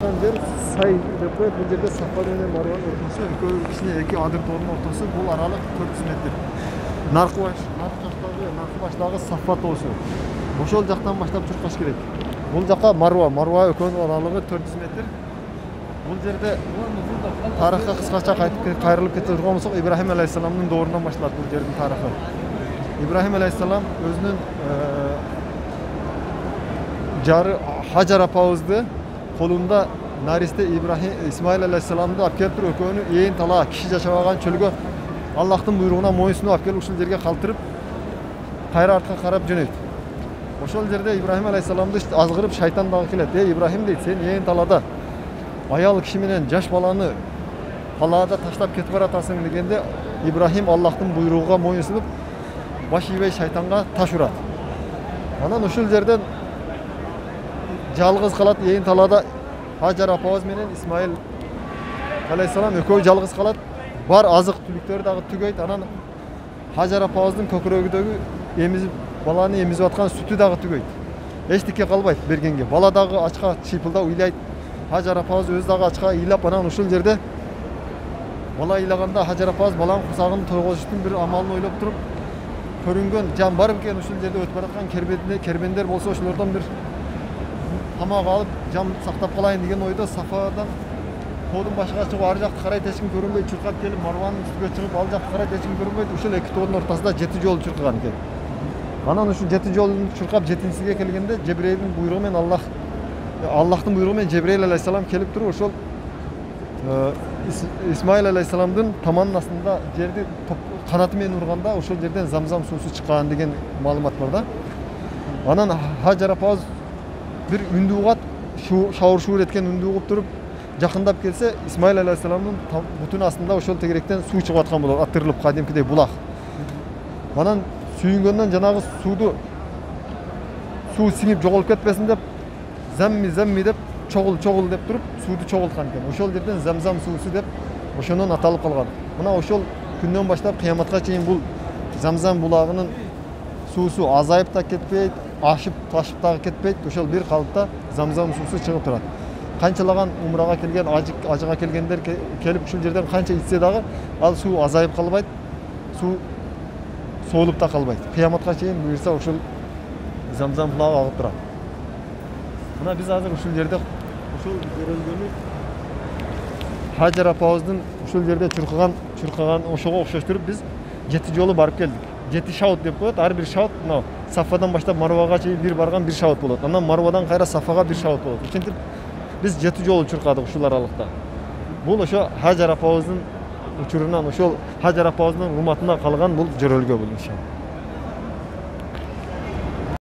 Жер сай деп коет. Бул жерде Сафа менен Марванын ортосу, экөө кичине эки адыр тоонун ортосу, бул аралык 400 метр. Наркыбаштагы Сафа тоосу. Ошол жактан баштап чуркаш керек. Бул жака Марва экөөнүн аралыгы 400 метр. Бул жерде тарыхка кыскача кайрылып кете турган болсок, Ибрахим алейхисаламдын доорунан башталат бул жердин тарыхы. Ибрахим алейхисалам өзүнүн жары Hajar апабызды колунда наристе Исмаил алейхисаламды алып келип туруп, экөөнү ээн талаа киши жашабаган чөлгө Аллахтын буйругуна моюнсунуп алып келип ушул жерге калтырып, кайра артка карап жөнөйт. Ошол жерде Ибрахим алейхисаламды азгырып шайтан дагы келет. Ибрахим дейт, сен ээн талаада аял киши менен жаш баланы талаада таштап кетип баратасың дегенде, Ибрахим Аллахтын буйругуна моюнсунуп баш ийбей шайтанга таш урат. Анан ушул жерден жалгыз калат ээн талаада Hajar апабыз менен Исмаил алейхисалам экөө жалгыз калат. Бар азык түлүктөрү дагы түгөйт. Анан Hajar апабыздын көкүрөгүдөгү баланы эмизип аткан сүтү дагы түгөйт. Эчтеке калбайт бергенге. Бала дагы ачка чыйпылдап уйлайт. Hajar апабыз өзү дагы ачка ыйлап, анан ушул жерде бала ыйлаганда Hajar апабыз баланын кусагын тойгозуштун бир амалын ойлоп туруп, көрүнгөн жан бар экен ушул жерде өтүп бараткан кербендер болсо ошолордон бир тамак алып жан сактап калайын деген ойдо Сафадан тоодун башыга чыгып, ар жакты карайт, эч ким көрүнбөй чуркап келип, Марванын үстүгө чыгып, ал жакты карайт, эч ким көрүнбөйт. Ушул эки тоодун ортосунда 7 жолу чуркаган экен. Анан ушул 7 жолу чуркап 7-сиге келгенде Жебрейлдин буйругу менен Аллахтын буйругу менен Жебрейл алейхисалам келип туруп, ошол Исмаил алейхисаламдын таманын астында жерди канаты менен урганда ошол жерден Замзам суусу чыккан деген маалымат бар да. Анан Hajar апабыз bir ündü ugat, şavur etken ündü ugup durup jakындап келсе, Исмаил алейхисаламдын бутунун астында ошол тегеректен суу чыгып аткан болот, аттырылып кадимкидей булак. Анан сүйүнгөндөн жанагы суу сиңип жоголуп кетпесин деп, замми деп, чогул деп туруп, сууду чогулткан экен. Ошол жерден Замзам суусу деп ошондон аталып калган. Мына ошол күндөн баштап кыяматка чейин бул Замзам булагынын суусу азайып да кетпейт, ашып ташып дагы кетпейт. Ошол бир калыпта Замзам суусу чыгып турат. Канчалаган умрага келген, ажыга келгендер келип ушул жерден канча ичсе дагы ал суу азайып калбайт, суу соолуп да калбайт. Кыяматка чейин буюрса ушул Замзам булагы агып турат. Мына биз азыр ушул жерде ушул көрүнгөнү Hajar апабыздын ушул жерде чуркаган ошого окшоштуруп биз 7 жолу барып келдик. 7 шаут деп коет. Ар бир шаут мына Сафадан баштап Марвага чейин бир барган бир шаут болот. Анан Марвадан кайра Сафага бир шаут болот. Ошентип биз 7 жолу чуркадык ушул аралыкта. Бул ошо Hajar апабыздын учурунан, ошол Hajar апабыздын урматына калган бул жөрөлгө бул иншалла.